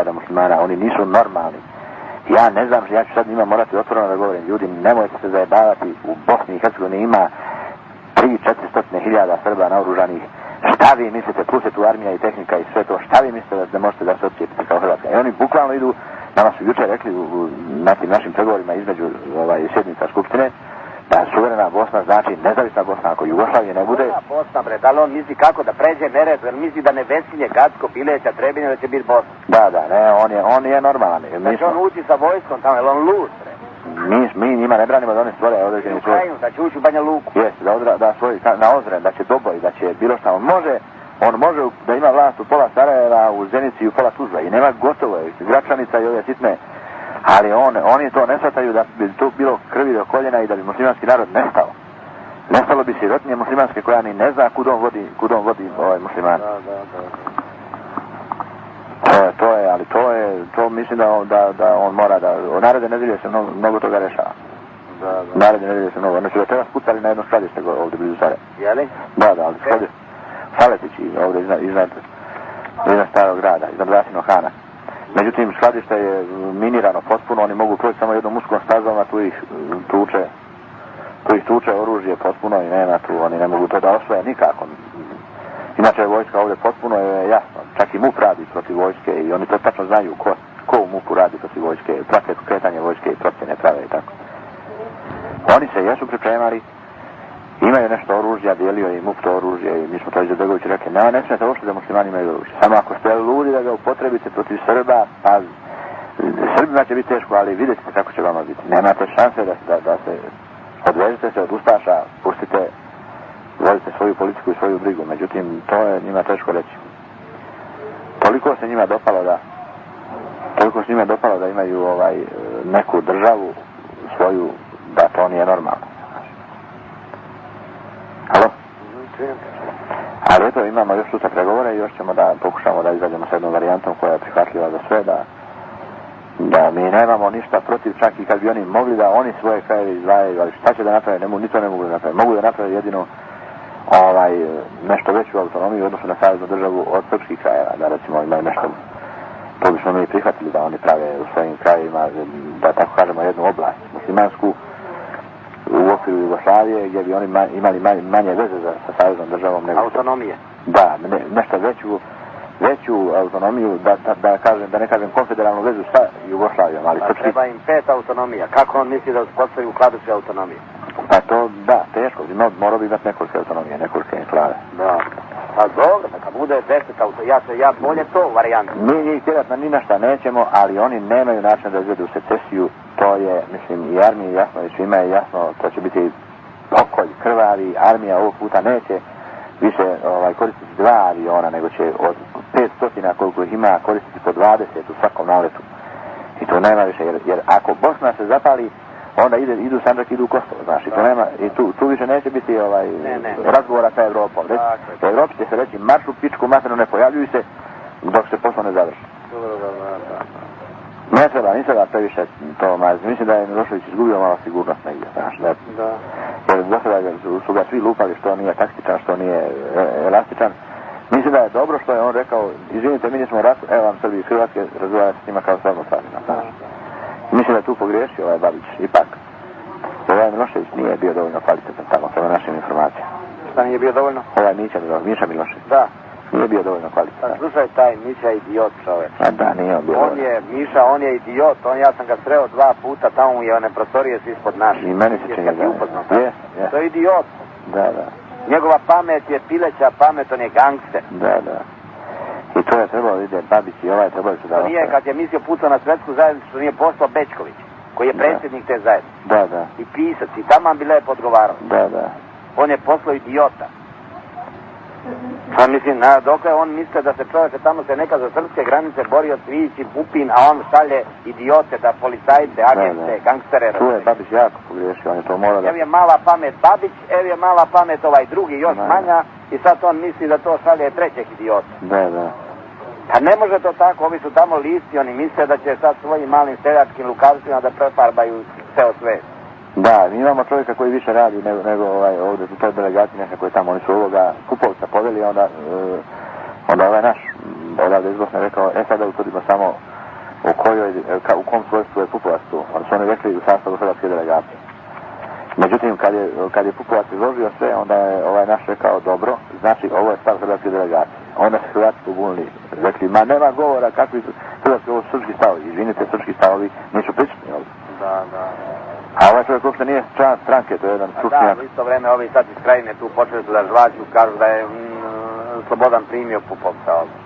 hiljada muslimana, oni nisu normalni. Ja ne znam, ja ću sad njima morati otvoreno da govorim, ljudi, nemojte se zajebavati, u Bosni i Hercegovini ima 3-400 hiljada Srba naoružanih. Šta vi mislite, plus je tu armija i tehnika i sve to, šta vi mislite da možete da se odcijepite kao Hrvatska? I oni bukvalno idu, nama su jučer rekli u našim pregovorima između sjednica Skupštine, da suverena Bosna znači nezavisna Bosna, ako Jugoslavije ne bude... Bosna, bre, da li on misli kako da pređe Neretvu, jer misli da Nevesinje, Gacko, Pileća, Trebinje, da će biti Bosna? Da, ne, on je normalan. Znači on ući sa vojskom tamo, jer on lud, bre. Mi njima ne branimo da oni stvore određeni svoj... Da će ući u Banja Luku. Jeste, da svoj, na Ozren, da će doboj, da će bilo šta, on može da ima vlast u pola Sarajeva, u Zenici i u pola Tuzla i nema gotovo je, Gračanica i ove sitne, ali oni to ne shvataju da bi tu bilo krvi do koljena i da bi muslimanski narod nestao. Nestalo bi sirotinje muslimanske koja ni ne zna kud on vodi muslimani. To mislim da on mora da, od naredne nedelje se mnogo toga rešava. Naredne nedelje se mnogo, znači da treba spucali na jedno skladište ovdje blizu Sarajeva. Jeli? Da, ali skladište. Saletići ovdje iznad starog grada, iznad Vasinog Hana. Međutim, skladište je minirano potpuno, oni mogu proći samo jednom uskom stazom, a tu ih tuče oružje potpuno i nema tu, oni ne mogu to da osvoje nikako. Inače, vojska ovdje potpuno je jasno, čak i MUP radi protiv vojske i oni to tačno znaju ko u MUP-u radi protiv vojske, prate kretanje vojske i procjene prave i tako. Oni se jesu pripremali, imaju nešto oružja, dijelio i MUP to oružje i mi smo to Izetbegović rekli, ne smijete uopšte da muslimani imaju oružje. Samo ako ste ludi da ga upotrebite protiv Srba, pa Srbima će biti teško, ali vidjet ćete kako će vama biti. Nemate šanse da se odvežete se od ustaša, pustite, vodite svoju politiku i svoju brigu, međutim to je njima teško reći. Toliko se njima dopalo da imaju neku državu svoju, da to nije normalno. Halo? Ali eto, imamo još sutra pregovore i još ćemo da pokušamo da izađemo s jednom varijantom koja je prihvatljiva za sve, da mi nemamo ništa protiv, čak i kad bi oni mogli da oni svoje krajeve izdvajaju, ali šta će da naprave, ni to ne mogu da naprave. Mogu da naprave jedino nešto veću autonomiju u odnosu na saveznu državu od srpskih krajeva, da recimo imaju nešto, to bismo mi prihvatili da oni prave u svojim krajevima, da tako kažemo jednu oblast muslimansku u okviru Jugoslavije, gdje bi oni imali manje veze sa saveznom državom nego... Autonomije? Da, nešto veću autonomiju, da ne kažem konfederalnu vezu sa Jugoslavijom, ali srpski... Treba im 5 autonomija, kako on misli da uspostavi u kladuće autonomije? Pa to, da, teško, morao bi imati nekoliko autonomije, nekoliko enklave. Da, pa dobro, neka bude 10 autonomija, ja bolje to varijantu. Mi njih tjerat ni na šta nećemo, ali oni nemaju način da izvedu secesiju, to je, mislim, i armiji jasno, i svima je jasno, to će biti pokolj, krvavi, armija ovog puta neće više koristiti 2 aviona, nego će od 500 koliko ih ima koristiti po 20 u svakom naletu. I to nema više, jer ako Bosna se zapali, onda idu Sandžak, idu u Kosovo, znaš, i to nema, i tu više neće biti razgovora sa Evropom. Evropi će se reći, marš u pičku materinu, ne pojavljuju se dok se posao ne završi. Ne treba previše to, mislim da je Milošević izgubio malo sigurnost negdje, znaš, jer do sada su ga svi lupali što nije taktičan, što nije elastičan. Mislim da je dobro što je on rekao, izvinite, mi nismo ratu, evo vam Srbi iz Hrvatske, razgovarate s njima kao s ravnopravnima, znaš. Mislim da je tu pogriješio Babić, ipak. Milošević nije bio dovoljno kvalitetan tamo, prema našim informacijama. Šta nije bio dovoljno? Miša Milošević. Da. Nije bio dovoljno kvalitetan. Pa slušaj, taj Miša je idiot, čovječ. A da, nije on bio dovoljno. Miša, on je idiot, ja sam ga sreo 2 puta, tamo je one prostorije svi ispod naše. I meni se čini da je. To je idiot. Da. Njegova pamet je pileća pamet, on je gangster. Da. I to je trebalo vidjeti, Babić i ovaj trebali su da ostane. Nije, kad je mislio pucao na svetsku zajednicu, što nije poslao Bečković, koji je predsjednik te zajednice. Da. I pisac, i tamo bi lepo odgovarao. Da. On je poslao idiota. Pa mislim, dokle on misle da se čovječe tamo se neka za srpske granice borio Cvijić i Pupin, a on šalje idiote, da policajce, agente, gangstere. Tu je Babić jako pogriješio, on je to mora da... Ev je mala pamet Babić, ev je mala pamet ovaj drugi, još manja, i sad on misli da to šalje trećeg idiota. Da. Pa ne može to tako, ovi su tamo listi, oni misle da će sad svojim malim seljačkim lukavstvima da prefarbaju ceo svet. Da, mi imamo čovjeka koji više radi nego ovdje u toj delegaciji nekako je tamo, oni su ovoga Pupovca poveli, onda ovaj naš odavde iz Bosne rekao, sada utvrdimo samo u kom svojstvu je Pupovac tu. Oni su oni rekli u sastavu hrvatske delegacije. Međutim, kad je Pupovac izložio sve, onda je ovaj naš rekao, dobro, znači ovo je stav hrvatske delegacije. Onda se Hrvati pobunili, rekli, ma nema govora, kakvi su hrvatski, ovo su srpski stavovi. Izvinite, srpski stavovi nisu prisutni ovdje. Da. A ovaj čovjek uopšte nije član stranke, to je jedan stručnjak. Da, u isto vreme ovi sad iz krajine tu počeli su da žvađu, kažu da je Slobodan primio Pupovca ovdje.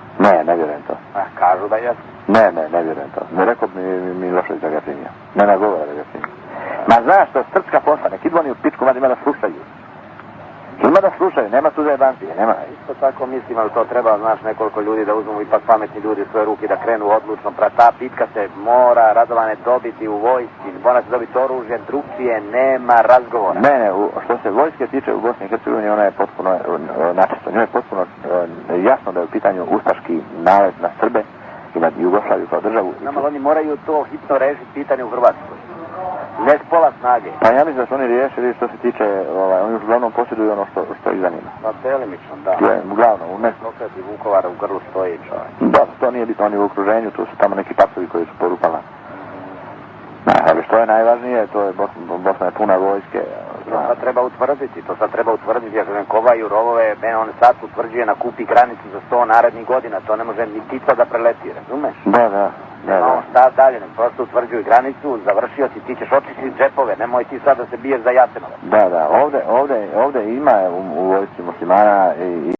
Ne vjerujem to. Kažu da jesu. Ne vjerujem to. Ne rekao bi mi Milošević da ga primio. Nema govora da ga primio. Ma znaš što, srpska posla, nek idu oni u pičku, ima da slušaju. Ima da slušaju, nema tu zajebancije, nema. Isto tako mislim, ali to treba, znaš, nekoliko ljudi da uzmu, ipak pametni ljudi u svoje ruke da krenu odlučno. Ta bitka se mora, Radovane, dobiti u vojsci, mora se dobiti oružje, drugčije, nema razgovora. Ne, što se vojske tiče u Bosni i Hercegovini, ona je potpuno načisto. Njoj je potpuno jasno da je u pitanju ustaški nalet na Srbe i na Jugoslaviju kao državu. Nama oni moraju to hitno rešiti pitanje u Hrvatskoj. Ne s pola snage. Pa ja mislim da su oni riješili što se tiče, oni uglavnom posjeduju ono što ih zanima. Pa delimično, da. Je, uglavnom, u nekom. Dokret i Vukovara u grlu stoji čovjek. Da, to nije bitno, oni u okruženju, tu su tamo neki pasovi koji su porupala. Ali što je najvažnije, to je Bosna je puna vojske. To sad treba utvrditi, ja kažem, kovaju rovove, on sad utvrđuje na kupi granicu za 100 narednih godina, to ne može ni Tito da preleti, razumeš? Da. Šta dalje, ne, prosto utvrđuju granicu, završio ti ćeš očistiti džepove, nemoj ti sad da se biješ za Jasenovac. Da, ovdje ima u vojsci muslimana i